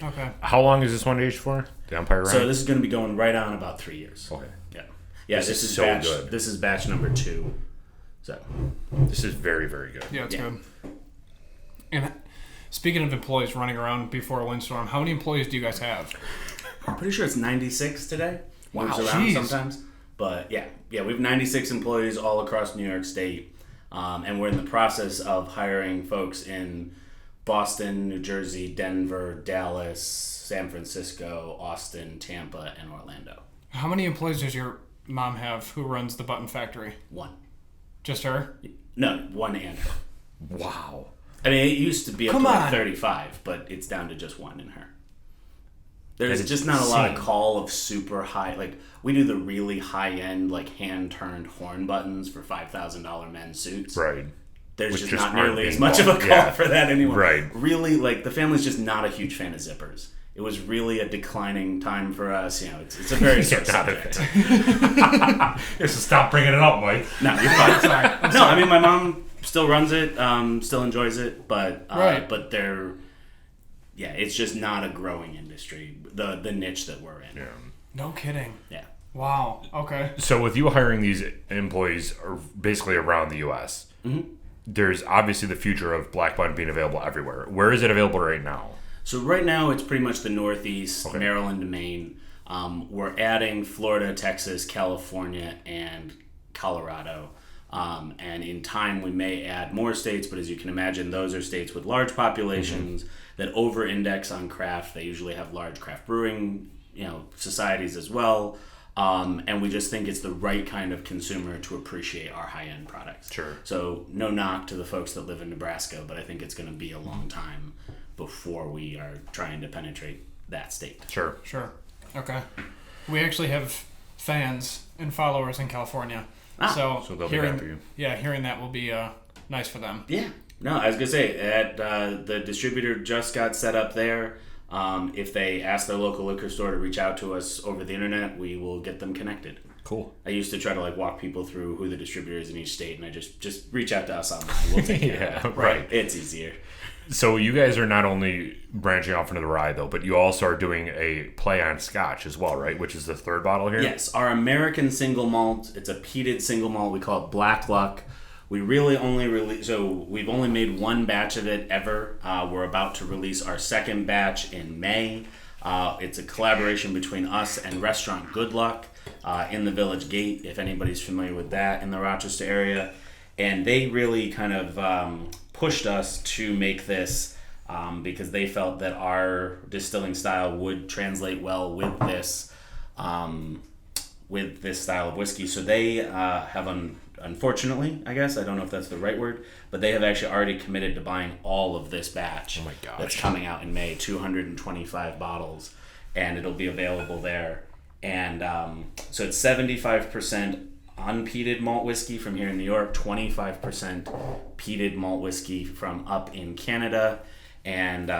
B: Okay.
A: How long is this one aged for? The Empire Rye?
C: So this is going to be going right on about 3 years.
A: Okay.
C: Yeah. This is
A: so
C: batch,
A: good.
C: This is batch number 2. So
A: this is very, very good.
B: Yeah, it's good. And speaking of employees running around before a windstorm, how many employees do you guys have?
C: I'm pretty sure it's 96 today.
B: Wow,
C: moves around sometimes. But yeah, we have 96 employees all across New York State, and we're in the process of hiring folks in Boston, New Jersey, Denver, Dallas, San Francisco, Austin, Tampa, and Orlando.
B: How many employees does your mom have who runs the button factory?
C: 1.
B: Just her?
C: No, 1 and her.
A: Wow.
C: I mean, it used to be up to like 35, but it's down to just 1 in her. There's just not a lot of call of super high, like we do the really high end, like hand turned horn buttons for $5,000 men's suits.
A: Right.
C: There's just not nearly as much of a call for that anymore.
A: Right.
C: Really, like the family's just not a huge fan of zippers. It was really a declining time for us. It's a very sore subject.
A: So stop bringing it up, Mike.
C: No, you're fine. Sorry. No, I mean my mom still runs it, still enjoys it, but but they're it's just not a growing industry. The niche that we're in.
A: Yeah.
B: No kidding.
C: Yeah.
B: Wow. Okay.
A: So with you hiring these employees basically around the U.S., there's obviously the future of Black Button being available everywhere. Where is it available right now?
C: So right now it's pretty much the Northeast, Maryland to Maine. We're adding Florida, Texas, California, and Colorado. And in time we may add more states, but as you can imagine, those are states with large populations that over-index on craft. They usually have large craft brewing, societies as well. And we just think it's the right kind of consumer to appreciate our high-end products.
A: Sure.
C: So no knock to the folks that live in Nebraska, but I think it's going to be a long time before we are trying to penetrate that state.
A: Sure.
B: Okay. We actually have fans and followers in California. So
A: they'll be happy for you.
B: Yeah, hearing that will be nice for them.
C: Yeah. No, I was going to say, the distributor just got set up there. If they ask their local liquor store to reach out to us over the internet, we will get them connected.
A: Cool.
C: I used to try to walk people through who the distributor is in each state, and I just reach out to us online. We'll take care of it.
A: Right.
C: It's easier.
A: So you guys are not only branching off into the rye, though, but you also are doing a play on Scotch as well, right? Which is the third bottle here?
C: Yes. Our American single malt, it's a peated single malt. We call it Black Luck. We really only we've only made one batch of it ever. We're about to release our second batch in May. It's a collaboration between us and Restaurant Good Luck in the Village Gate, if anybody's familiar with that in the Rochester area. And they really kind of pushed us to make this because they felt that our distilling style would translate well with this style of whiskey. So they have unfortunately, I guess, I don't know if that's the right word, but they have actually already committed to buying all of this batch.
A: Oh my gosh.
C: That's coming out in May, 225 bottles, and it'll be available there. And so it's 75% unpeated malt whiskey from here in New York, 25% peated malt whiskey from up in Canada, and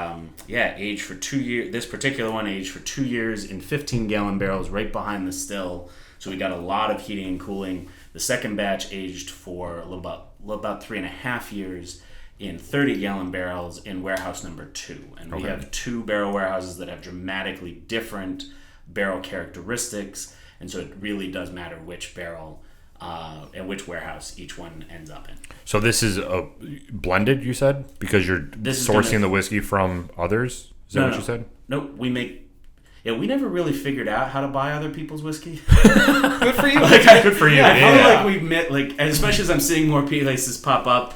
C: aged for 2 years. This particular one aged for 2 years in 15-gallon barrels right behind the still. So we got a lot of heating and cooling. The second batch aged for a little about 3.5 years in 30-gallon barrels in warehouse number 2. And we have 2 barrel warehouses that have dramatically different barrel characteristics, and so it really does matter which barrel and which warehouse each one ends up in.
A: So this is a blended, you said? Because you're sourcing the whiskey from others? Is that what you said?
C: Nope, we make... Yeah, we never really figured out how to buy other people's whiskey.
B: Good for you.
A: Good for you.
C: I feel like we've met, especially as I'm seeing more places pop up,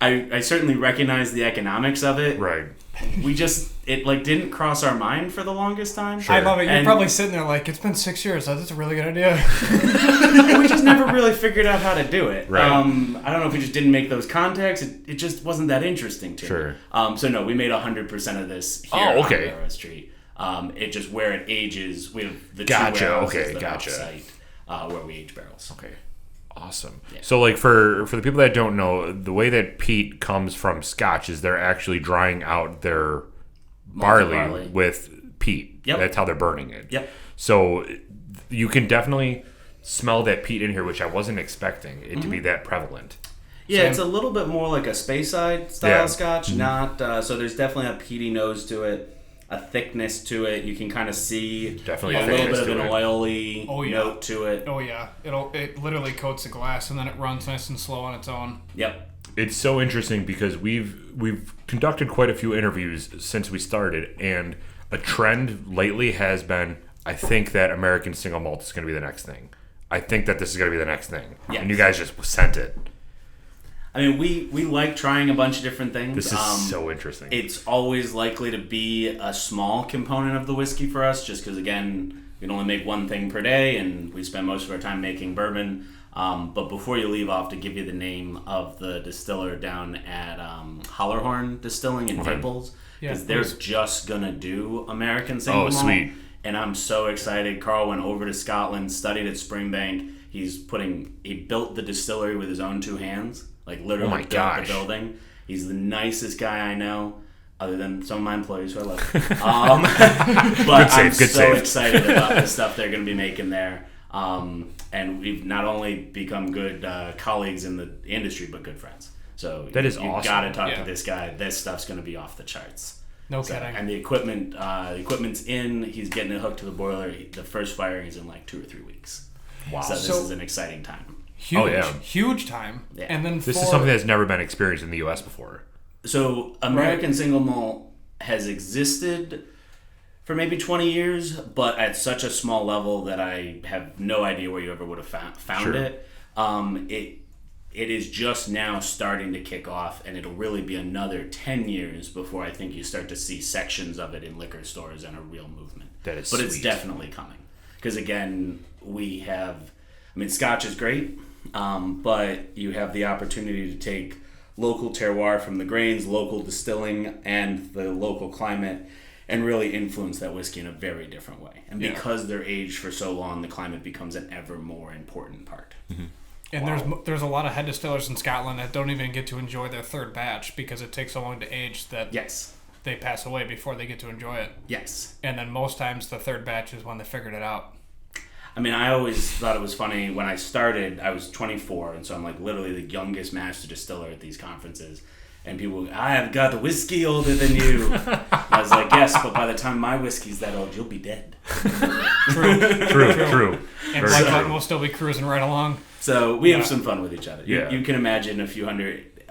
C: I certainly recognize the economics of it.
A: Right.
C: We just, it didn't cross our mind for the longest time.
A: Sure.
B: I love it. You're probably sitting there it's been 6 years. That's a really good idea.
C: We just never really figured out how to do it.
A: Right.
C: I don't know if we just didn't make those contacts. It just wasn't that interesting to me. So no, we made 100% of this here on Barrow Street. It just where it ages, we have the two warehouses that are off-site where we age barrels.
A: Okay. Awesome.
C: Yeah.
A: So for the people that don't know, the way that peat comes from Scotch is they're actually drying out their barley with peat.
C: Yep.
A: That's how they're burning it.
C: Yep.
A: So you can definitely smell that peat in here, which I wasn't expecting it to be that prevalent.
C: Yeah, it's a little bit more like a Speyside style Scotch, not so there's definitely a peaty nose to it, a thickness to it. You can kind of see
A: definitely
C: a little bit of an oily note to it.
B: Oh yeah, it literally coats the glass and then it runs nice and slow on its own.
C: Yep.
A: It's so interesting because we've conducted quite a few interviews since we started, and a trend lately has been, I think that American single malt is going to be the next thing. I think that this is going to be the next thing. Yes. And you guys just sent it.
C: I mean, we like trying a bunch of different things.
A: This is so interesting.
C: It's always likely to be a small component of the whiskey for us, just because, again, we can only make one thing per day, and we spend most of our time making bourbon. But before you leave off, to give you the name of the distiller down at Hollerhorn Distilling in Naples, because they're just going to do American single malt.
A: Sweet.
C: And I'm so excited. Carl went over to Scotland, studied at Springbank. He built the distillery with his own 2 hands. Literally built the building. He's the nicest guy I know, other than some of my employees who I love. But I'm so excited about the stuff they're going to be making there. And we've not only become good colleagues in the industry, but good friends. So
A: that is
C: you've
A: awesome.
C: got to talk to this guy. This stuff's going to be off the charts.
B: No kidding.
C: And the equipment's in. He's getting it hooked to the boiler. The first firing is in 2 or 3 weeks. Wow. So this is an exciting time.
B: Huge time.
C: Yeah.
B: And then
A: this is something that's never been experienced in the U.S. before.
C: So American single malt has existed for maybe 20 years, but at such a small level that I have no idea where you ever would have found it. It is just now starting to kick off, and it'll really be another 10 years before I think you start to see sections of it in liquor stores and a real movement.
A: That is
C: But it's definitely coming. Because, again, Scotch is great, but you have the opportunity to take local terroir from the grains, local distilling, and the local climate, and really influence that whiskey in a very different way. And because they're aged for so long, the climate becomes an ever more important part.
A: Mm-hmm.
B: And there's a lot of head distillers in Scotland that don't even get to enjoy their third batch because it takes so long to age that they pass away before they get to enjoy it.
C: Yes.
B: And then most times the third batch is when they figured it out.
C: I mean, I always thought it was funny. When I started, I was 24, and so I'm like literally the youngest master distiller at these conferences. And people, I have got a whiskey older than you. I was like, yes, but by the time my whiskey's that old, you'll be dead.
A: True.
B: And Black Button will still be cruising right along.
C: So we have some fun with each other.
A: Yeah.
C: You can imagine a few hundred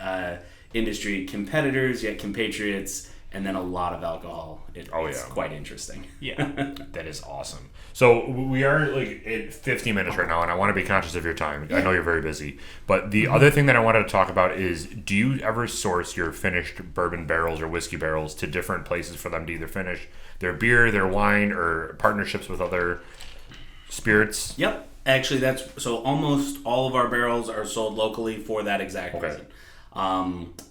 C: industry competitors, yet compatriots, and then a lot of alcohol. It's quite interesting.
B: Yeah.
A: That is awesome. So we are like at 50 minutes right now, and I want to be conscious of your time. I know you're very busy. But the other thing that I wanted to talk about is, do you ever source your finished bourbon barrels or whiskey barrels to different places for them to either finish their beer, their wine, or partnerships with other spirits?
C: Yep. Actually, so almost all of our barrels are sold locally for that exact reason.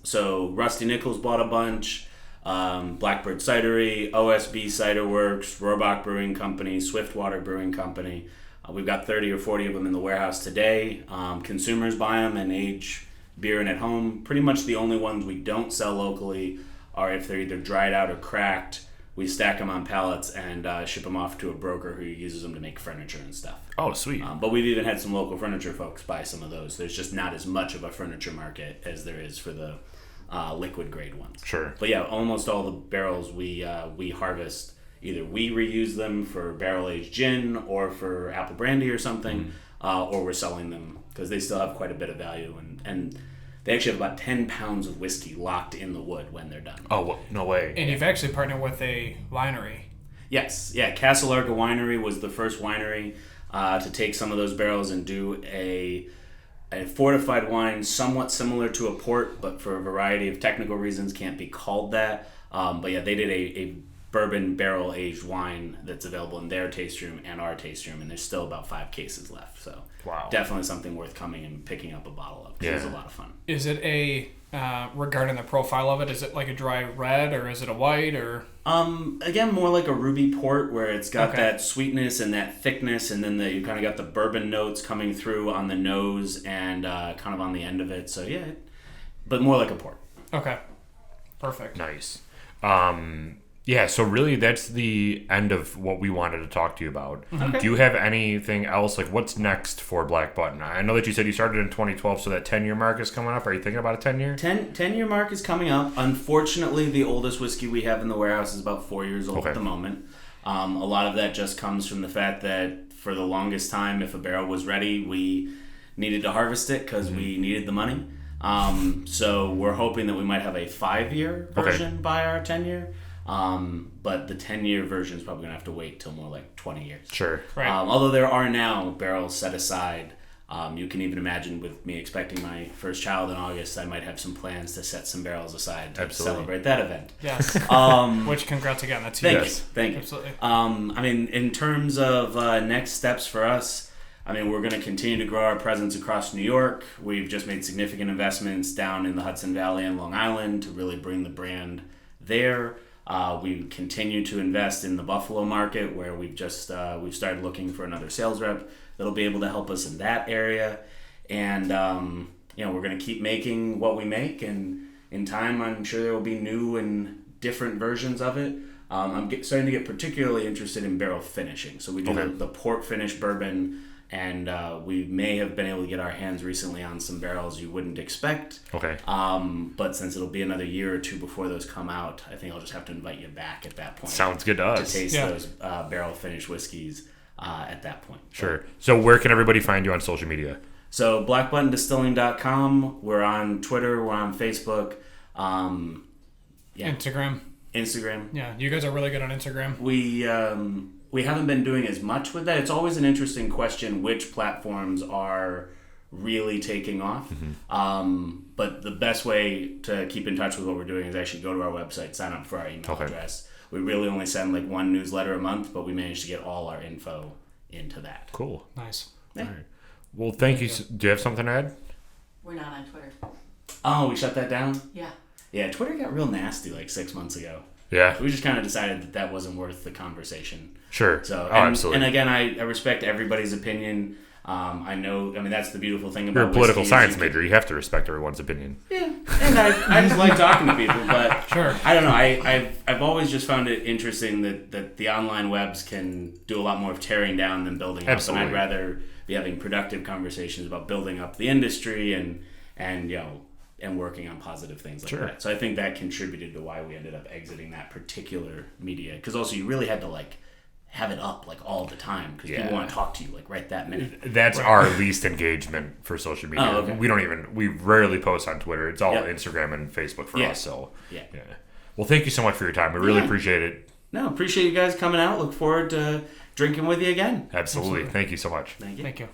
C: So Rusty Nichols bought a bunch. Blackbird Cidery, OSB Cider Works, Roebuck Brewing Company, Swiftwater Brewing Company. We've got 30 or 40 of them in the warehouse today. Consumers buy them and age beer in at home. Pretty much the only ones we don't sell locally are if they're either dried out or cracked. We stack them on pallets and ship them off to a broker who uses them to make furniture and stuff.
A: Oh, sweet.
C: But we've even had some local furniture folks buy some of those. There's just not as much of a furniture market as there is for the liquid grade ones.
A: Sure.
C: But yeah, almost all the barrels we harvest, either we reuse them for barrel aged gin or for apple brandy or something, or we're selling them because they still have quite a bit of value, and they actually have about 10 pounds of whiskey locked in the wood when they're done.
A: Oh, no way.
B: And you've actually partnered with a winery.
C: Yes. Yeah, Castle Larga Winery was the first winery to take some of those barrels and do a fortified wine somewhat similar to a port, but for a variety of technical reasons can't be called that. But yeah, they did a bourbon barrel aged wine that's available in their taste room and our taste room, and there's still about 5 cases left. So definitely something worth coming and picking up a bottle of. It's a lot of fun.
B: Is it regarding the profile of it, is it like a dry red or is it a white or?
C: Again, more like a ruby port where it's got that sweetness and that thickness, and then you kind of got the bourbon notes coming through on the nose and kind of on the end of it. So yeah, but more like a port.
B: Okay. Perfect.
A: Nice. Yeah, so really that's the end of what we wanted to talk to you about. Okay. Do you have anything else? Like, what's next for Black Button? I know that you said you started in 2012, so that 10-year mark is coming up. Are you thinking about a 10-year?
C: 10-year mark is coming up. Unfortunately, the oldest whiskey we have in the warehouse is about 4 years old at the moment. A lot of that just comes from the fact that for the longest time, if a barrel was ready, we needed to harvest it because we needed the money. So we're hoping that we might have a 5-year version by our 10-year. But the 10-year version is probably going to have to wait till more like 20 years.
A: Sure.
B: Right.
C: Although there are now barrels set aside. You can even imagine with me expecting my first child in August, I might have some plans to set some barrels aside to celebrate that event.
B: Yes. Which, congrats again. That's
C: huge.
B: Thank you.
C: Thank you.
B: Absolutely.
C: I mean, in terms of next steps for us, I mean, we're going to continue to grow our presence across New York. We've just made significant investments down in the Hudson Valley and Long Island to really bring the brand there. We continue to invest in the Buffalo market, where we've started looking for another sales rep that'll be able to help us in that area. And we're going to keep making what we make, and in time I'm sure there will be new and different versions of it. I'm starting to get particularly interested in barrel finishing. So we do the port finish bourbon, and we may have been able to get our hands recently on some barrels you wouldn't expect.
A: Okay.
C: But since it'll be another year or two before those come out, I think I'll just have to invite you back at that point.
A: Sounds good to us.
C: To taste those barrel finished whiskeys at that point.
A: Sure. So where can everybody find you on social media?
C: So blackbuttondistilling.com. We're on Twitter. We're on Facebook.
B: Instagram.
C: Yeah,
B: you guys are really good on Instagram.
C: We haven't been doing as much with that. It's always an interesting question which platforms are really taking off. But the best way to keep in touch with what we're doing is actually go to our website, sign up for our email address. We really only send like one newsletter a month, but we managed to get all our info into that.
A: Cool.
B: Nice.
C: Yeah.
A: All right. Well, thank you. Do you have something to add?
D: We're not on Twitter.
C: Oh, we shut that down?
D: Yeah.
C: Yeah, Twitter got real nasty like 6 months ago.
A: Yeah.
C: We just kind of decided that wasn't worth the conversation.
A: Sure.
C: So,
A: absolutely.
C: And again, I respect everybody's opinion. I know. I mean, that's the beautiful thing about
A: You're a political
C: whiskey
A: science major. You have to respect everyone's opinion.
C: Yeah, and I just like talking to people, but
B: Sure.
C: I don't know. I've always just found it interesting that the online webs can do a lot more of tearing down than building up.
A: Absolutely.
C: And I'd rather be having productive conversations about building up the industry and working on positive things like that. So I think that contributed to why we ended up exiting that particular media. Because also you really had to have it up all the time because people want to talk to you right that minute.
A: That's our least engagement for social media.
C: Oh, okay.
A: We rarely post on Twitter. It's all Instagram and Facebook for us. So yeah. Well, thank you so much for your time. We really appreciate it.
C: No, appreciate you guys coming out. Look forward to drinking with you again.
A: Absolutely. Thank you so much.
C: Thank you.
B: Thank you.